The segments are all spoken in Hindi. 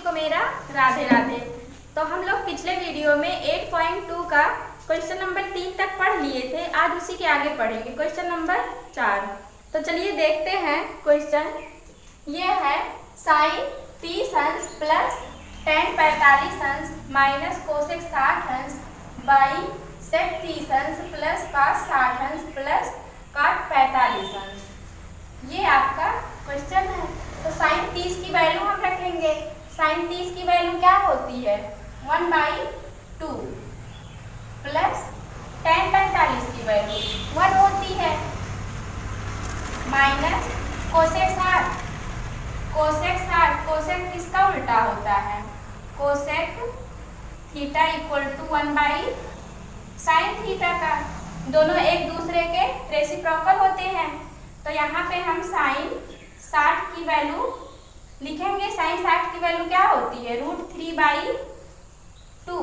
को मेरा राधे राधे। तो हम लोग पिछले वीडियो में 8.2 का क्वेश्चन नंबर 3 तक पढ़ लिए थे। आज उसी के आगे पढ़ेंगे क्वेश्चन नंबर 4। तो चलिए देखते हैं क्वेश्चन। ये है साइन 30 अंश प्लस tan 45 अंश माइनस कोसेक 60 अंश बाई सेक 30 अंश प्लस cos 60 अंश प्लस cot 45 अंश। ये आपका क्वेश्चन है। तो साइन 30 की वैल्यू हम रखेंगे। साइन 30 की वैल्यू क्या होती है 1/2 प्लस tan 45 की वैल्यू 1 होती है माइनस कोसेक 60। कोसेक किसका उल्टा होता है cosec theta equal to 1/sin theta का। दोनों एक दूसरे के रेसिप्रोकल होते हैं। तो यहाँ पे हम साइन 60 की वैल्यू लिखेंगे। साइन 60 की वैल्यू क्या होती है √3/2।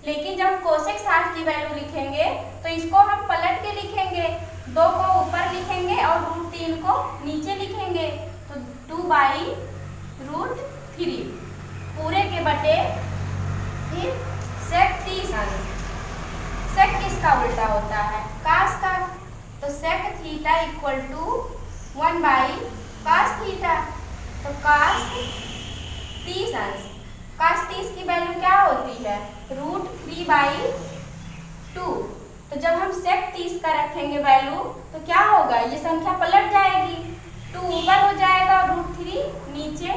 लेकिन जब कोसेक 60 की वैल्यू लिखेंगे तो इसको हम पलट के लिखेंगे। 2 को ऊपर लिखेंगे और √3 को नीचे लिखेंगे। तो 2/√3 पूरे के बटे फिर सेक 30 अंश। सेक किसका उल्टा होता है कास का। तो sec theta equal to 1/cos theta. तो cos 30 अंश। cos 30 की वैल्यू क्या होती है √3/2। तो जब हम सेक 30 का रखेंगे वैल्यू तो क्या होगा ये संख्या पलट जाएगी। 2 ऊपर हो जाएगा और √3 नीचे।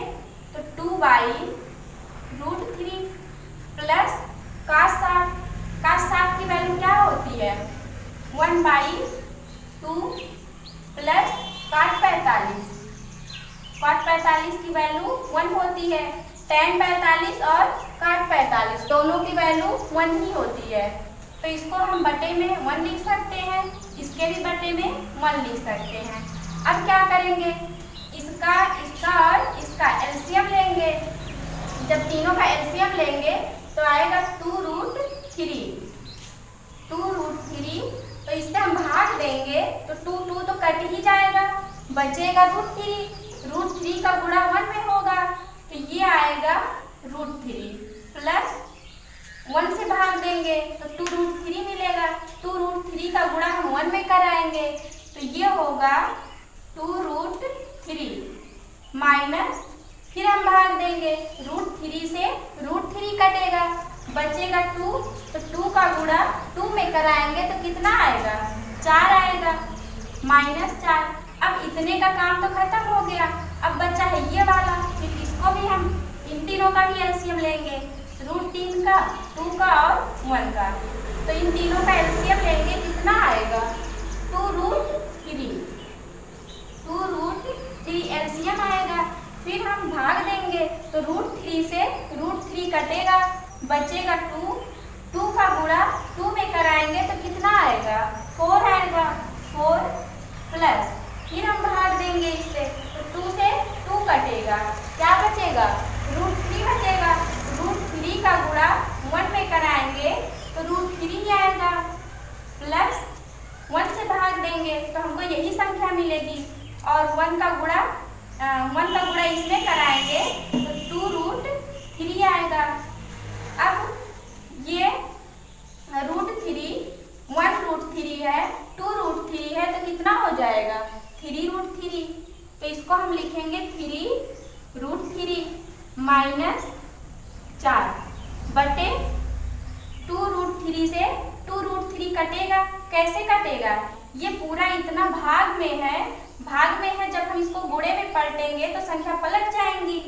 तो 2/√3 प्लस cos 60। cos 60 की वैल्यू क्या होती है 1/2 प्लस cot 45। cot 45 की वैल्यू 1 होती है। tan 45 और cot 45 दोनों की वैल्यू 1 ही होती है। तो इसको हम बटे में 1 लिख सकते हैं, इसके भी बटे में 1 लिख सकते हैं। अब क्या करेंगे इसका और इसका एलसीएम लेंगे। जब तीनों का एलसीएम लेंगे तो आएगा 2√3। तो इससे हम भाग देंगे तो 2 तो कट ही जाएगा, बचेगा √3 का गुणा 1 में होगा। तो ये आएगा √3 प्लस 1 से भाग देंगे तो 2√3 मिलेगा। 2√3 का गुणा हम 1 में कराएंगे तो ये होगा 2√3 माइनस फिर हम भाग देंगे √3 से √3 कटेगा, बचेगा 2। तो 2 का गुणा 2 में कराएंगे तो कितना आएगा 4 आएगा -4। अब इतने का काम तो खत्म हो गया। अब बचा है ये वाला। फिर इसको भी हम इन तीनों का भी एलसीएम लेंगे √3 का 2 का और 1 का। तो इन तीनों का एलसीएम लेंगे कितना आएगा 2√3 एलसीएम आएगा। फिर हम भाग देंगे तो √3 से √3 कटेगा, बचेगा 2 का गुणा 2 में कराएंगे तो कितना आएगा 4 आएगा 4 प्लस फिर हम भाग देंगे इससे तो 2 से 2 कटेगा, क्या बचेगा √3 बचेगा। √3 का गुणा 1 में कराएंगे तो √3 आएगा प्लस 1 से भाग देंगे तो हमको यही संख्या मिलेगी। और 1 का गुणा इसमें कराएंगे तो 2√3 आएगा। अब ये √3 1√3 है 2√3 है तो कितना हो जाएगा 3√3। तो इसको हम लिखेंगे 3√3 -4 बटे 2√3 से 2√3 कटेगा। कैसे कटेगा ये पूरा इतना भाग में है। जब हम इसको गुणे में पलटेंगे तो संख्या पलट जाएंगी।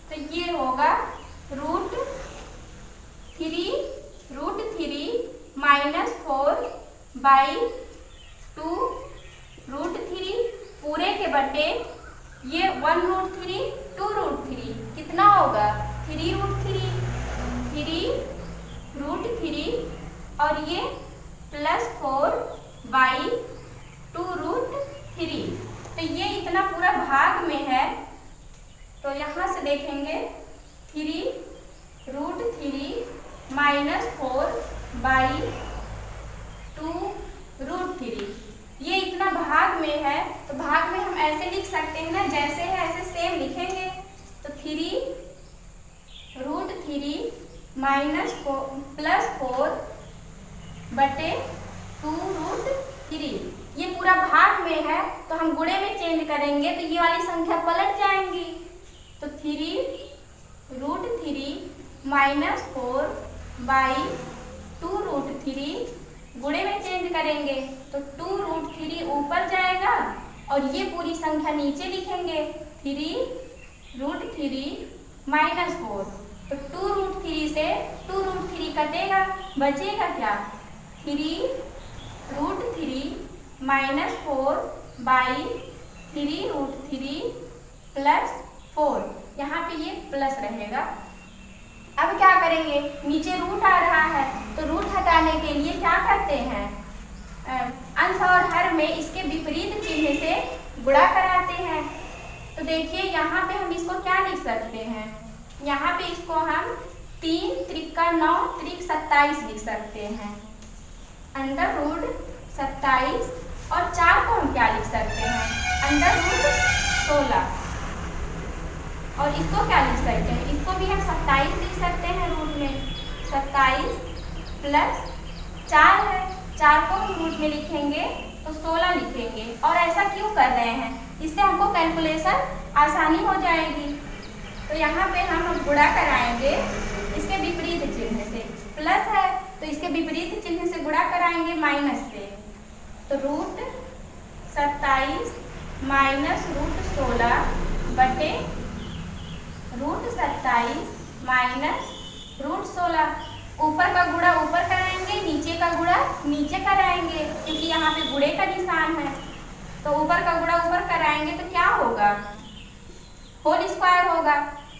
तो ये होगा √3 -4/2√3 पूरे के बटे ये 1√3 2√3 कितना होगा 3√3 और ये +4/2√3। तो ये इतना पूरा भाग में है। तो यहाँ से देखेंगे 3√3 -4/2√3 ये इतना भाग में है। तो भाग में हम ऐसे लिख सकते हैं ना, जैसे है ऐसे सेम लिखेंगे। तो 3 +4/2√3। ये पूरा भाग में है तो हम गुणे में चेंज करेंगे तो ये वाली संख्या पलट जाएंगी। तो 3√3 -4/2√3 गुणे में चेंज करेंगे तो 2√3 ऊपर जाएगा और ये पूरी संख्या नीचे लिखेंगे 3√3 -4। तो 2√3 से 2√3 कटेगा, बचेगा क्या? 3√3 -4/3√3 +4। यहाँ पे ये प्लस रहेगा। अब क्या करेंगे, नीचे रूट आ रहा है तो रूट हटाने के लिए क्या करते हैं, अंश और हर में इसके विपरीत चिन्ह से गुणा कराते हैं। तो देखिए यहाँ पे हम इसको क्या लिख सकते हैं, यहाँ पे इसको हम 3 त्रिका 9 त्रिक 27 लिख सकते हैं। √27 और 4 को हम क्या लिख सकते हैं, √16। और इसको क्या लिख सकते हैं, इसको भी हम 27 लिख सकते हैं रूट में। 27 + 4 है, 4 को हम रूट में लिखेंगे तो 16 लिखेंगे। और ऐसा क्यों कर रहे हैं, इससे हमको कैलकुलेशन आसानी हो जाएगी। तो यहाँ पे हम गुणा कराएंगे इसके विपरीत चिन्ह से। प्लस है तो इसके विपरीत चिन्ह से गुणा कराएंगे माइनस से। तो √27 -√16 √27 ऊपर का गुणा ऊपर कराएंगे, नीचे का गुणा नीचे कराएंगे, क्योंकि यहाँ पे गुणे का निशान है। तो ऊपर का गुणा ऊपर कराएंगे तो क्या होगा, होल स्क्वायर होगा।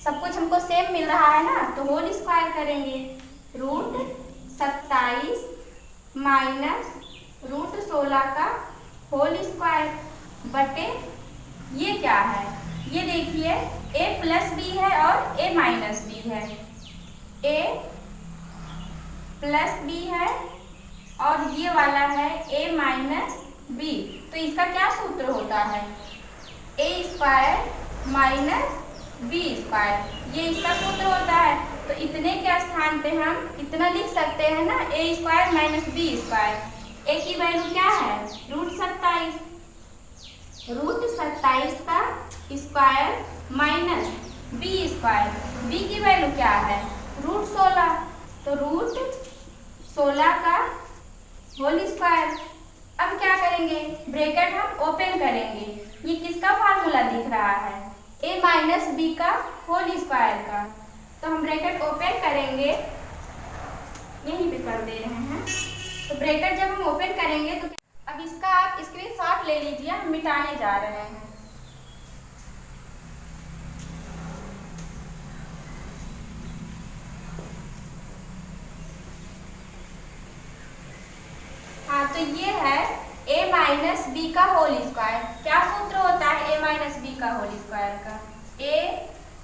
सब कुछ हमको सेम मिल रहा है ना, तो होल स्क्वायर करेंगे। √27 -√16 का होल स्क्वायर बटे ये क्या है, ये देखिए a + b है और a - b है। a + b है और ये वाला है a - b। तो इसका क्या सूत्र होता है, a² - b²। ये इसका सूत्र होता है। तो इतने के स्थान पे हम इतना लिख सकते हैं ना, a² - b²। a की वैल्यू क्या है, √27। √27 का स्क्वायर माइनस b²। b की वैल्यू क्या है, √16। तो √16 का होल स्क्वायर। अब क्या करेंगे, ब्रैकेट हम ओपन करेंगे। ये किसका फार्मूला दिख रहा है, a - b का होल स्क्वायर का। तो हम ब्रैकेट ओपन करेंगे, यहीं पे कर दे रहे हैं। तो ब्रैकेट जब हम ओपन करेंगे तो अब इसका आप स्क्रीनशॉट ले लीजिए, हम मिटाने जा रहे हैं। हाँ, तो ये है a - b का होल स्क्वायर। क्या सूत्र होता है a - b का होल स्क्वायर का, a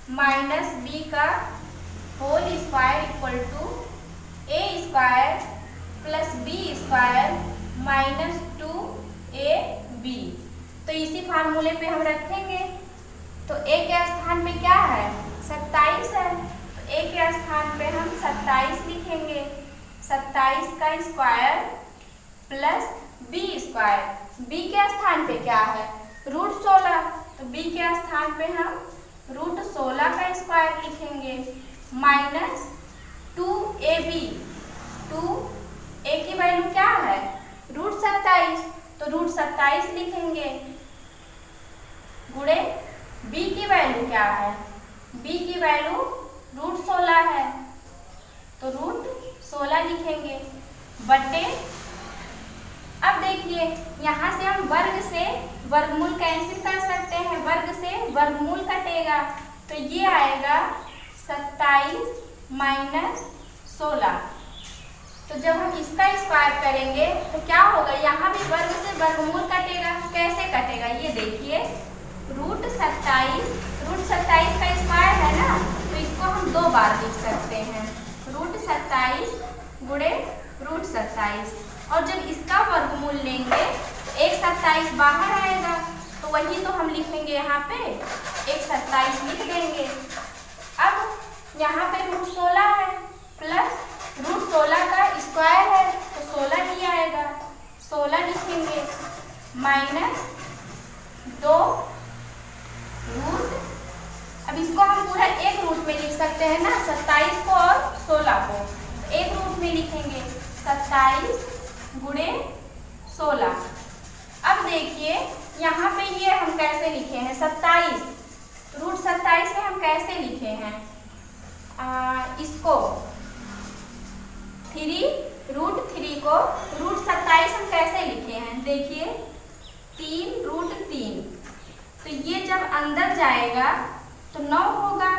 - b का whole square equal to a² + b² - 2ab। तो इसी फार्मूले पे हम रखेंगे। तो a के स्थान पे क्या है, 27 है, तो a के स्थान पे हम 27 लिखेंगे। 27 का स्क्वायर प्लस b²। b के स्थान पे क्या है, √16। तो b के स्थान पे हम √16 का स्क्वायर लिखेंगे माइनस 2ab। 2a की वैल्यू क्या है, √27। तो √27 लिखेंगे गुणे b की वैल्यू क्या है, b की वैल्यू √16 है, तो √16 लिखेंगे बटे। अब देखिए यहाँ से हम वर्ग से वर्गमूल कैंसिल कर सकते हैं, वर्ग से वर्गमूल कटेगा तो ये आएगा 27 - 16। तो जब हम इसका स्क्वायर करेंगे तो क्या होगा, यहाँ भी वर्ग से वर्गमूल कटेगा। कैसे कटेगा, ये देखिए √27 का स्क्वायर है ना, तो इसको हम 2 बार लिख सकते हैं, √27 गुणे √27। और जब इसका वर्गमूल लेंगे तो 127 बाहर आएगा, तो वही तो हम लिखेंगे यहाँ पे 127 लिख देंगे। अब यहाँ पे √16 है प्लस स्क्वायर है तो 16 ही आएगा, 16 लिखेंगे माइनस 2 रूट, अब इसको हम पूरा एक रूट में लिख सकते हैं ना, 27 को और 16 को, तो एक रूट में लिखेंगे 27 गुणे 16। अब देखिए यहाँ पे ये हम कैसे लिखे हैं 27, रूट 27 में हम कैसे लिखे हैं, इसको 3 रूट 3 को रूट 27 हम कैसे लिखे हैं, देखिए 3 रूट 3, तो ये जब अंदर जाएगा तो 9 होगा,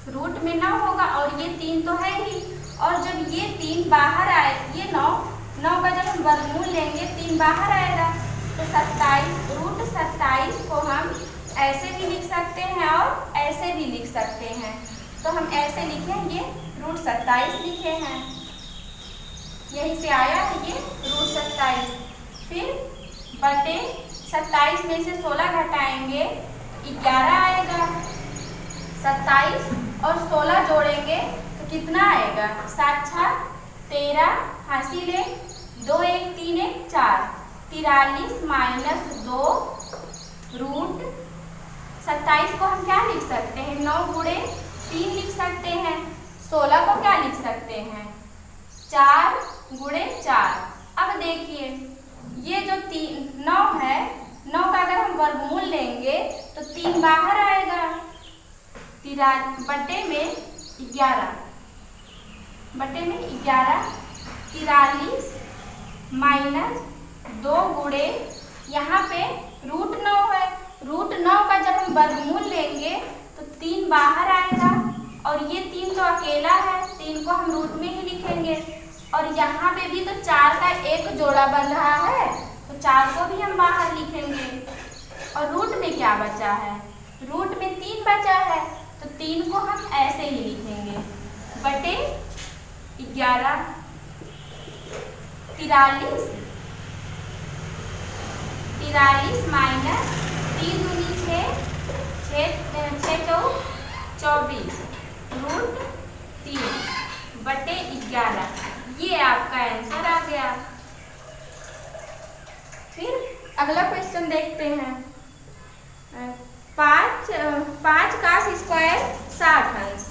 रूट में 9 होगा और ये 3 तो है ही, और जब ये 3 बाहर आए, ये 9 का जब हम वर्गमूल लेंगे 3 बाहर आएगा, तो 27 रूट 27 को हम ऐसे भी लिख सकते हैं और ऐसे भी लिख सकते हैं, तो हम ऐसे लिखें, ये रूट 27 लिखे हैं, यहीं से आया है ये रूट 27। फिर बटे 27 में से 16 घटाएंगे 11 आएगा, 27 और 16 जोड़ेंगे तो कितना आएगा, 7 6 13, हासिल 2 1 3 1 4, 43 माइनस 2 रूट 27 को हम क्या लिख सकते हैं, 9 गुणे 3 लिख सकते हैं, 16 को क्या लिख सकते हैं, 4 गुणे 4। अब देखिए ये जो 9 है, 9 का अगर हम वर्गमूल लेंगे तो 3 बाहर आएगा, बटे में 11, 43 माइनस 2 गुणे, यहाँ पे रूट 9 है, रूट 9 का जब हम वर्गमूल लेंगे तो 3 बाहर आएगा और ये 3 तो अकेला है, 3 को हम रूट में ही लिखेंगे, और यहाँ पे भी तो 4 का एक जोड़ा बन रहा है तो 4 को भी हम बाहर लिखेंगे, और रूट में क्या बचा है, रूट में 3 बचा है तो 3 को हम ऐसे ही लिखेंगे बटे 11, 43 माइनस 3 दूनी 6 चौ 24 रूट 3 बटे 11, ये आपका आंसर आ गया। फिर अगला क्वेश्चन देखते हैं, 5 का स्क्वायर 60 अंश,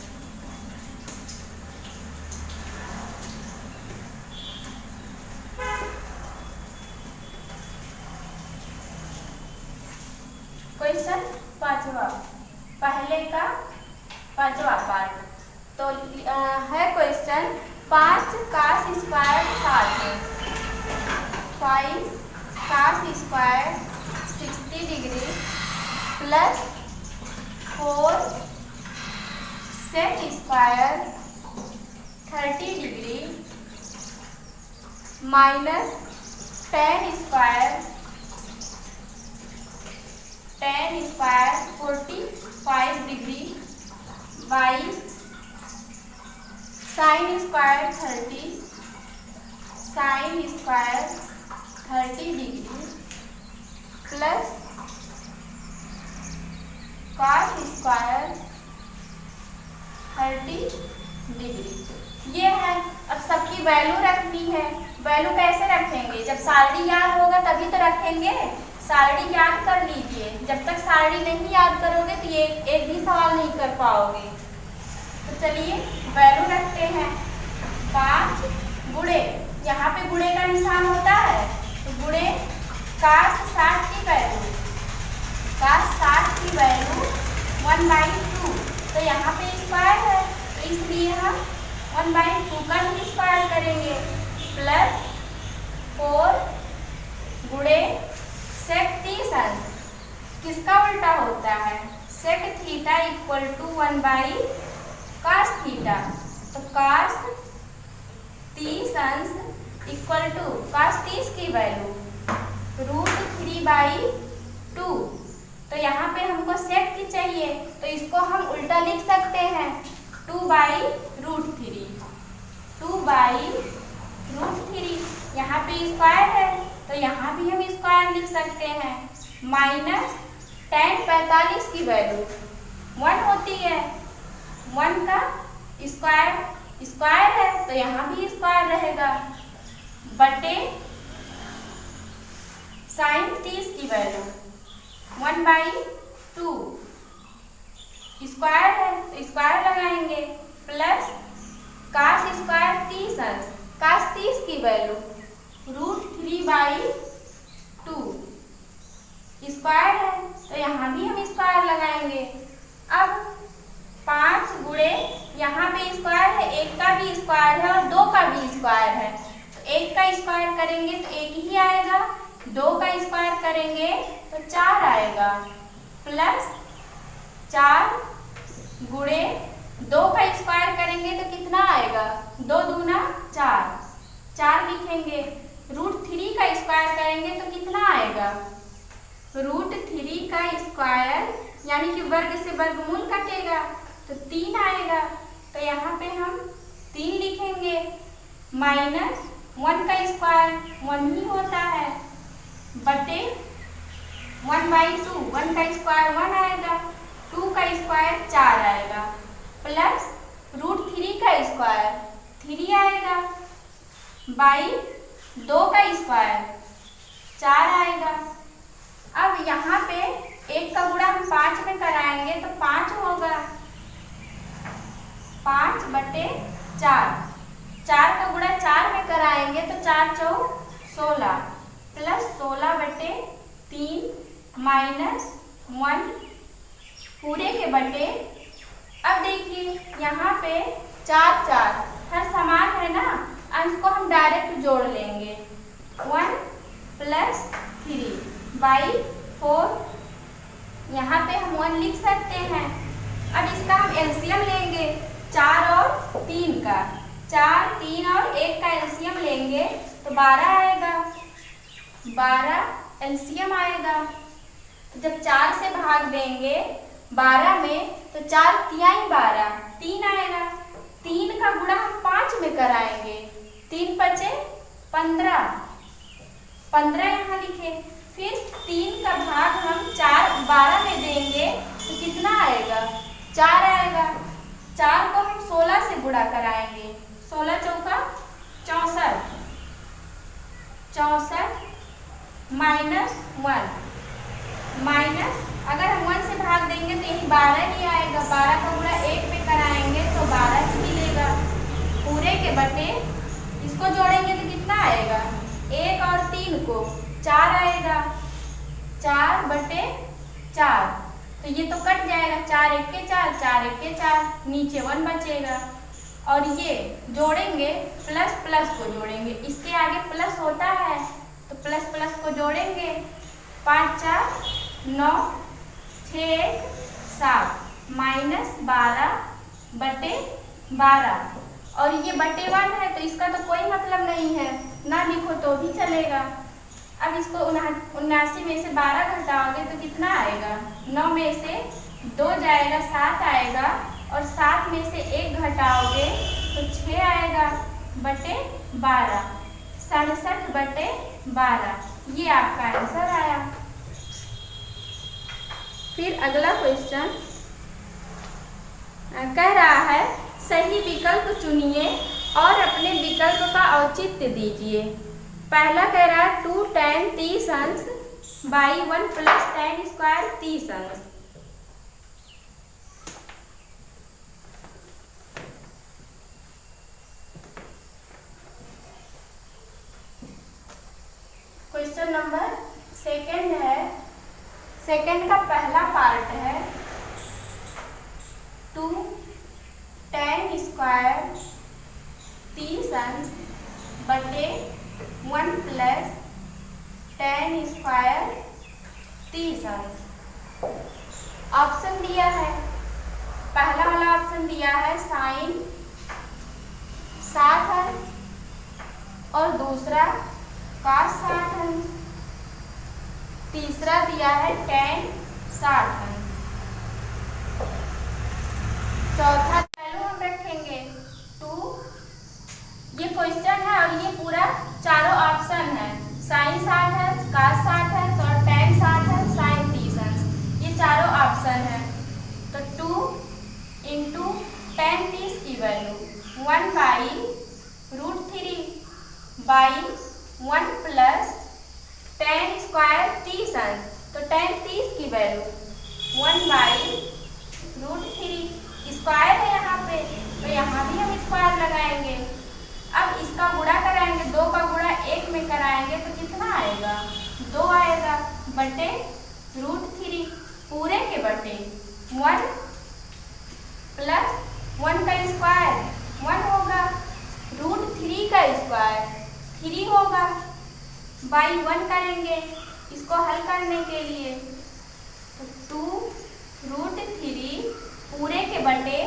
क्वेश्चन 5वां, पहले का 5वां पार्ट, तो है क्वेश्चन 5 का स्क्वायर 60 है, 5 का square 60 degree plus 4 sec square 30 degree minus 10 square 45 degree by sine square 30 degree plus cos square 30 degree. ये है, अब सबकी वैल्यू रखनी है, वैल्यू कैसे रखेंगे, जब सारणी याद होगा तभी तो रखेंगे, सारणी याद कर लीजिए, जब तक सारणी नहीं याद करोगे तो ये एक भी सवाल नहीं कर पाओगे। तो चलिए वैल्यू रखते हैं, 5 गुणे, यहाँ पे गुणे का निशान होता है तो गुणे cos 60 की वैल्यू, cos 60 की वैल्यू 1/2, तो यहाँ पे स्क्वायर है तो इसलिए हम 1/2 का ही स्क्वायर करेंगे, प्लस 4 गुणे सेक 30 अंश, किसका उल्टा होता है, sec theta equal to 1/cos theta, तो cos 30 अंश इक्वल टू cos 30 की वैल्यू √3/2, तो यहाँ पे हमको सेक की चाहिए तो इसको हम उल्टा लिख सकते हैं 2/√3, 2/√3, यहाँ पे स्क्वायर है तो यहाँ भी हम स्क्वायर लिख सकते हैं, माइनस tan 45 की वैल्यू 1 होती है, 1 का स्क्वायर स्क्वायर है तो यहाँ भी स्क्वायर रहेगा, बटे साइन 30 की वैल्यू 1/2, स्क्वायर है तो स्क्वायर लगाएंगे, प्लस कास स्क्वायर 30 अंश, कास 30 की वैल्यू √3/2, स्क्वायर है तो यहाँ भी हम स्क्वायर लगाएंगे। अब 5 गुणे यहाँ पे स्क्वायर है, 1 का भी स्क्वायर है और 2 का भी स्क्वायर है, तो 1 का स्क्वायर करेंगे तो 1 ही आएगा, 2 का स्क्वायर करेंगे तो 4 आएगा, प्लस 4 गुणे 2 का स्क्वायर करेंगे तो कितना आएगा, 2 दूना 4, 4 लिखेंगे, √3 का स्क्वायर करेंगे तो कितना आएगा, √3 का स्क्वायर यानी कि वर्ग से वर्गमूल कटेगा तो 3 आएगा, तो यहाँ पे हम 3 लिखेंगे, माइनस 1 का स्क्वायर 1 ही होता है, बटे 1/2, 1 का स्क्वायर 1 आएगा, 2 का स्क्वायर 4 आएगा, प्लस √3 का स्क्वायर 3 आएगा, बाई 2 का स्क्वायर 4 आएगा। अब यहाँ पे 1 का गुणा हम 5 में कराएंगे तो 5 होगा, 5/4, 4 का गुणा 4 में कराएंगे तो 4 चौक 16, प्लस 16/3 माइनस 1 पूरे के बटे। अब देखिए यहाँ पे 4 4 हर समान है ना, अंश को हम डायरेक्ट जोड़ लेंगे, 1 + 3/4, यहाँ पे हम 1 लिख सकते हैं। अब इसका हम एलसीएम लेंगे 4 और 3 का, 4 3 और 1 का एलसीएम लेंगे तो 12 आएगा, 12 एलसीएम आएगा। जब 4 से भाग देंगे 12 में तो 4 तिहाई 12, 3 आएगा, 3 का गुणा हम 5 में कराएंगे, 3 × 15, 15 यहाँ लिखे, फिर 3 का भाग हम 12 में देंगे तो कितना आएगा, 4 आएगा, 4 को हम 16 से गुणा कराएंगे, 16 चौका 64, 64 माइनस 1, माइनस अगर हम 1 से भाग देंगे तो यही 12 ही आएगा, 12 का गुणा 1 में कराएंगे तो 12 ही मिलेगा, पूरे के बटे, इसको जोड़ेंगे तो कितना आएगा, 1 और 3 को 4 आएगा, 4/4, तो ये तो कट जाएगा, 4 × 1 = 4, 4 × 1 = 4, नीचे 1 बचेगा, और ये जोड़ेंगे प्लस प्लस को जोड़ेंगे, इसके आगे प्लस होता है तो प्लस प्लस को जोड़ेंगे, 5 4 9 6 1 7 माइनस 12/12, और ये बटे 1 है तो इसका तो कोई मतलब नहीं है, ना लिखो तो भी चलेगा। अब इसको 79 में से 12 घटाओगे तो कितना आएगा, 9 में से 2 जाएगा 7 आएगा, और 7 में से 1 घटाओगे तो 6 आएगा, बटे 12, 67/12, ये आपका आंसर आया। फिर अगला क्वेश्चन कह रहा है सही विकल्प चुनिए और अपने विकल्प का औचित्य दीजिए। पहला कह रहा है 2 tan 30 अंश बाई 1 + tan² 30 अंश। क्वेश्चन नंबर सेकंड है, सेकंड का पहला पार्ट है 2 tan² 30 अंश बटे 1 + tan² 30 अंश। ऑप्शन दिया है, पहला वाला ऑप्शन दिया है साइन 60 अंश और दूसरा cos 60 अंश, तीसरा दिया है tan 60 अंश, चौथा वैल्यू हम रखेंगे 2। ये क्वेश्चन है और ये पूरा चारों ऑप्शन है, साइन 60 अंश, cos 60 अंश और tan 60 अंश, साइन 30 अंश, ये चारों ऑप्शन है। तो 2 × tan 30 की value 1/2 1/√3 by 1 plus tan square 30 अंश। तो tan 30 की वैल्यू 1/√3 स्क्वायर है यहाँ पे, तो यहाँ भी हम स्क्वायर लगाएंगे। अब इसका गुणा कराएंगे, 2 का गुणा 1 में कराएंगे तो कितना आएगा, 2 आएगा, बटे √3 पूरे के बटे 1 प्लस 1 का स्क्वायर 1 होगा, √3 का स्क्वायर 3 होगा, बाई 1 करेंगे इसको हल करने के लिए, तो 2√3 पूरे के बटे,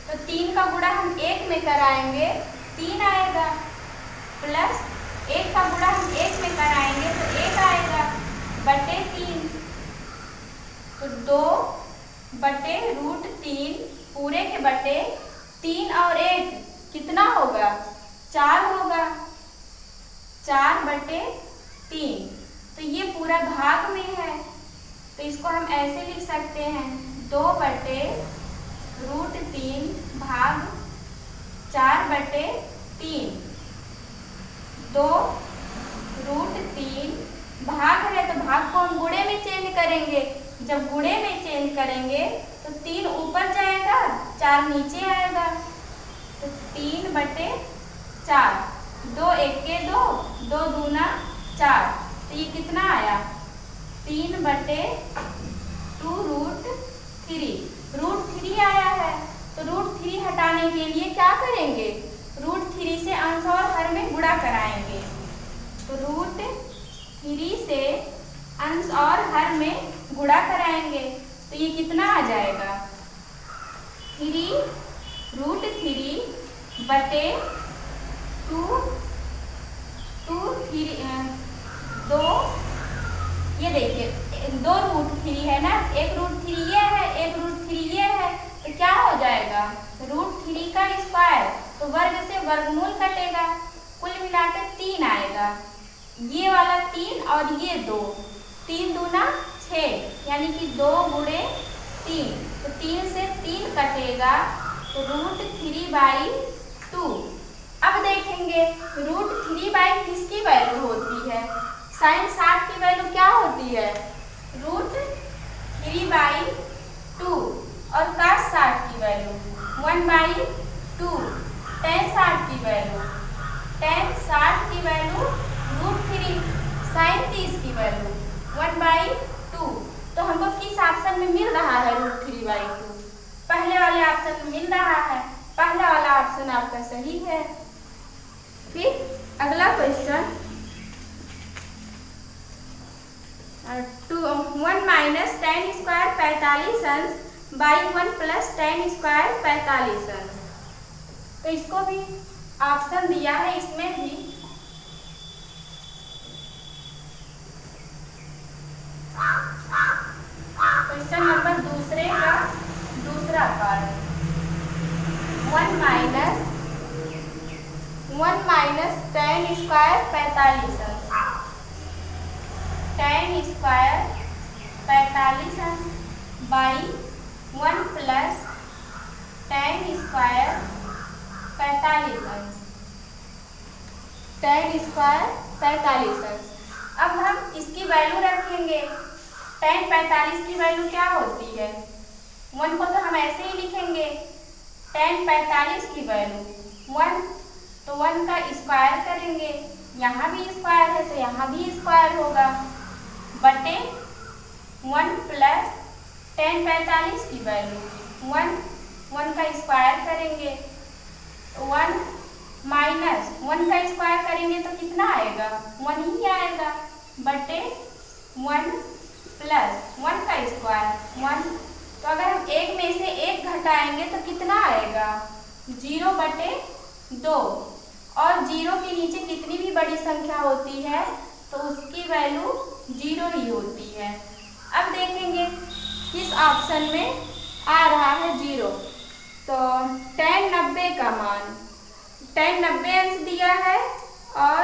तो 3 का गुणा हम 1 में कराएंगे 3 आएगा, प्लस 1 का गुणा हम 1 में कराएंगे तो 1 आएगा, बटे 3, तो 2/√3 पूरे के बटे 3 और 1 कितना होगा, 4 होगा, 4/3। तो ये पूरा भाग में है, तो इसको हम ऐसे लिख सकते हैं 2/√3 भाग 4/3। 2√3 भाग है तो भाग को हम गुणे में चेंज करेंगे, जब गुणे में चेंज करेंगे तो 3 ऊपर जाएगा 4 नीचे आएगा, तो 3/4, 2 1 के 2, 2 दूना 4, तो ये कितना आया 3/2√3, √3 आया है। तो √3 हटाने के लिए क्या करेंगे, √3 से अंश और हर में गुणा कराएंगे, तो √3 से अंश और हर में गुणा कराएंगे तो ये कितना आ जाएगा 3√3/2, ये देखिए 2√3 है ना, एक √3 ये है, एक √3 ये है, तो क्या हो जाएगा √3 का स्क्वायर, तो वर्ग से वर्गमूल कटेगा, कुल मिलाकर 3 आएगा, ये वाला 3 और ये 2, 3 दूना 6, यानी कि 2 गुणे 3, तो 3 से 3 कटेगा, तो √3/2। अब देखेंगे √3 किसकी वैल्यू होती है, sin 60 की वैल्यू क्या होती है, √3/2, और cos 60 की वैल्यू 1/2, tan 60 की वैल्यू √3, sin 30 की वैल्यू 1/2। तो हमको किस ऑप्शन में मिल रहा है √3/2, पहले वाले ऑप्शन में मिल रहा है, पहला वाला ऑप्शन आपका सही है। फिर अगला क्वेश्चन 1 माइनस tan स्क्वायर 45 अंश बाई 1 प्लस tan स्क्वायर 45 अंश। तो इसको भी ऑप्शन दिया है, इसमें भी क्वेश्चन नंबर दूसरे का दूसरा पार्ट 1 माइनस tan स्क्वायर 45 अंश, tan स्क्वायर 45 अंश बाई 1 प्लस tan स्क्वायर 45 अंश, tan स्क्वायर 45 अंश। अब हम इसकी वैल्यू रखेंगे, tan 45 की वैल्यू क्या होती है, 1 को तो हम ऐसे ही लिखेंगे, tan 45 की वैल्यू 1, तो 1 का स्क्वायर करेंगे, यहाँ भी स्क्वायर है तो यहाँ भी स्क्वायर होगा, बटे 1 प्लस tan 45 की वैल्यू 1 का स्क्वायर करेंगे, 1 माइनस 1 का स्क्वायर करेंगे तो कितना आएगा 1 ही आएगा, बटे 1 प्लस 1 का स्क्वायर 1, तो अगर हम 1 में से 1 घटाएंगे तो कितना आएगा 0/2, और 0 के नीचे कितनी भी बड़ी संख्या होती है तो उसकी वैल्यू 0 ही होती है। अब देखेंगे किस ऑप्शन में आ रहा है 0, तो tan 90 का मान, tan 90 अंश दिया है और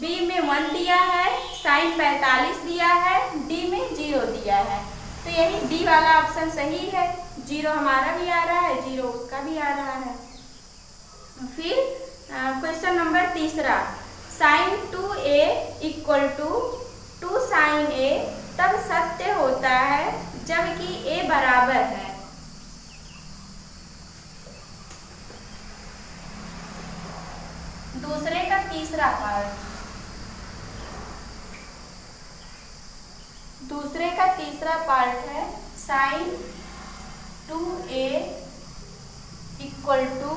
b में 1 दिया है, sin 45 दिया है, d में 0 दिया है, तो यही d वाला ऑप्शन सही है, 0 हमारा भी आ रहा है, 0 उसका भी आ रहा है। फिर क्वेश्चन नंबर तीसरा, sine 2a equal to 2 sine a तब सत्य होता है जबकि a बराबर है। दूसरे का तीसरा पार्ट, दूसरे का तीसरा पार्ट है sine 2a equal to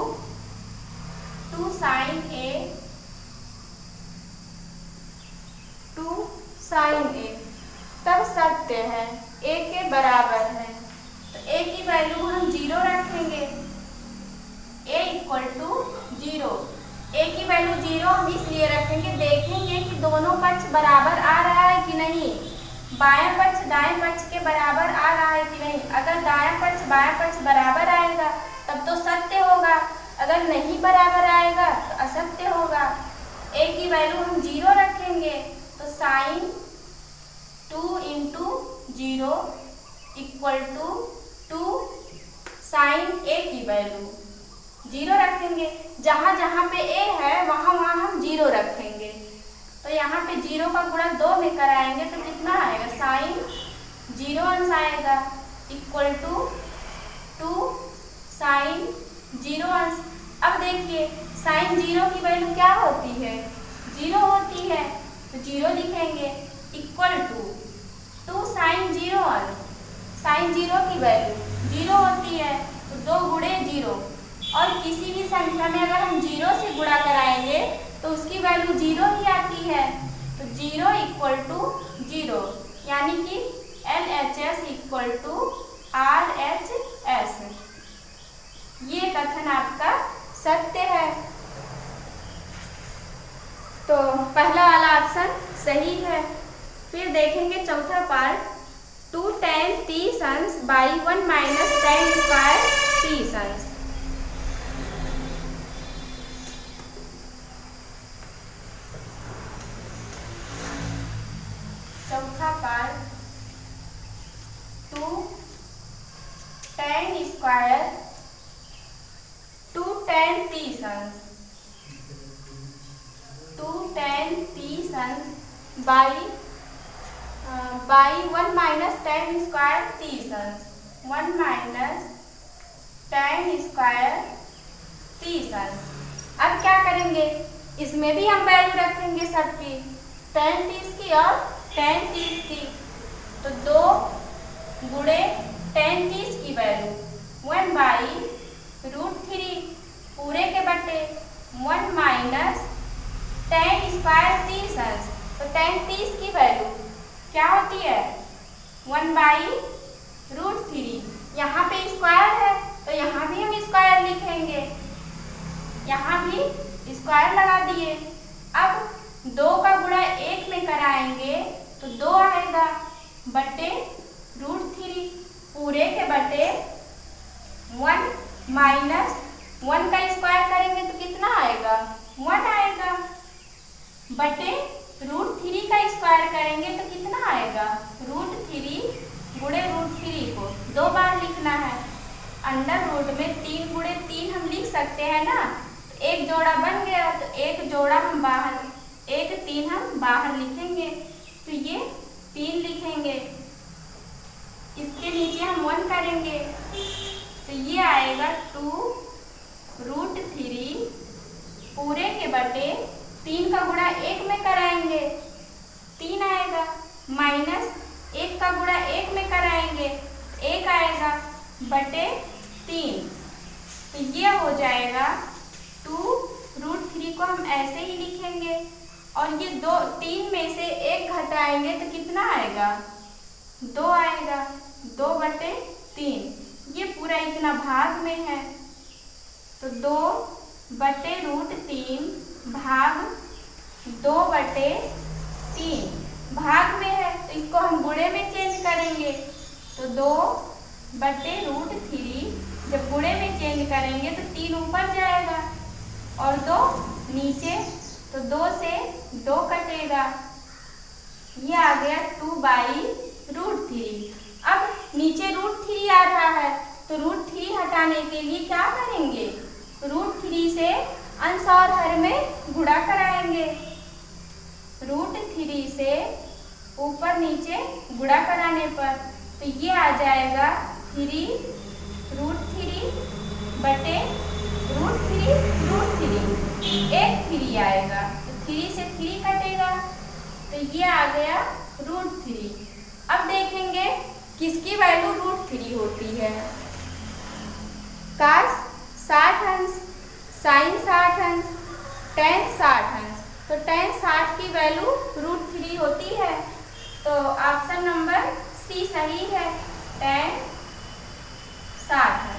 2 sine a 2 sine a तब सत्य है a के बराबर है। तो a की वैल्यू हम 0 रखेंगे, a इक्वल टू 0। a की वैल्यू 0 हम इसलिए रखेंगे, देखेंगे कि दोनों पक्ष बराबर आ रहा है कि नहीं, बायां पक्ष दाएं पक्ष के बराबर आ रहा है कि नहीं। अगर दायां पक्ष बायां पक्ष बराबर आएगा तब तो सत्य होगा, अगर नहीं बराबर आएगा तो असत्य होगा। a की वैल्यू हम 0 रखेंगे, तो sine 2 into 0 equal to 2 sine a की वैल्यू 0 रखेंगे। जहाँ जहाँ पे a है वहाँ वहाँ हम 0 रखेंगे। तो यहाँ पे 0 का गुणा 2 में कराएंगे तो कितना आएगा, साइन 0 अंश आएगा इक्वल टू 2 साइन 0 अंश। अब देखिए साइन 0 की वैल्यू क्या होती है, 0 होती है, तो 0 लिखेंगे इक्वल टू 2 साइन 0 अंश। साइन 0 की वैल्यू 0 होती है तो 2 गुणे 0, और किसी भी संख्या में अगर हम 0 से गुणा कराएंगे तो उसकी वैल्यू 0 ही आती है। तो 0 इक्वल टू 0, यानी कि LHS इक्वल टू RHS। ये कथन आपका सत्य है। तो पहला वाला ऑप्शन सही है। फिर देखेंगे चौथा पार्ट, 2 tan 30 अंश बाई 1 माइनस tan स्क्वायर 30 अंश। चौथा पार्ट 2 tan स्क्वायर 2 tan 30 अंश 2 tan 30 अंश बाई 1 माइनस tan स्क्वायर 30 अंश 1 माइनस tan स्क्वायर 30 अंश। अब क्या करेंगे, इसमें भी हम वैल्यू रखेंगे सबकी, tan 30 की और tan 30 की। तो 2 गुणे tan 30 की वैल्यू 1 बाई √3 पूरे के बटे 1 माइनस tan स्क्वायर 30 अंश। तो tan 30 की वैल्यू क्या होती है, 1 बाई √3। यहाँ पे स्क्वायर है तो यहाँ भी हम स्क्वायर लिखेंगे, यहाँ भी स्क्वायर लगा दिए। अब 2 का गुणा 1 में कराएंगे तो 2 आएगा बटे √3 पूरे के बटे 1 माइनस 1 का स्क्वायर करेंगे तो कितना आएगा, 1 आएगा बटे √3 का स्क्वायर करेंगे तो कितना आएगा, √3 गुणे √3 को 2 बार लिखना है। अंडर रूट में 3 गुणे 3 हम लिख सकते हैं ना, तो एक जोड़ा बन गया, तो एक जोड़ा हम बाहर, एक 3 हम बाहर लिखेंगे, तो ये 3 लिखेंगे, इसके नीचे हम 1 करेंगे तो ये आएगा 2√3 पूरे के बटे 3 का गुणा 1 में कराएंगे 3 आएगा, माइनस 1 का गुणा 1 में कराएंगे 1 आएगा बटे 3। तो ये हो जाएगा 2√3 को हम ऐसे ही लिखेंगे, और ये 3 में से 1 घटाएंगे तो कितना आएगा, 2 आएगा, 2 बटे 3। ये पूरा इतना भाग में है, तो 2 बटे √3 भाग 2 बटे 3 भाग में है, तो इसको हम गुणे में चेंज करेंगे, तो 2 बटे √3 जब गुणे में चेंज करेंगे तो 3 ऊपर जाएगा और 2 नीचे, तो 2 से 2 कटेगा, ये आ गया 2 बाई √3। अब नीचे √3 आ रहा है तो √3 हटाने के लिए क्या करेंगे, √3 से अंश और हर में गुणा कराएंगे। √3 से ऊपर नीचे गुणा कराने पर तो ये आ जाएगा 3√3 बटे √3 एक 3 आएगा तो 3 से 3 कटेगा तो ये आ गया √3। अब देखेंगे किसकी वैल्यू √3 होती है। cos 60 अंश, sin 60 अंश, tan 60 अंश। तो tan 60 की वैल्यू √3 होती है तो ऑप्शन नंबर सी सही है, tan 60।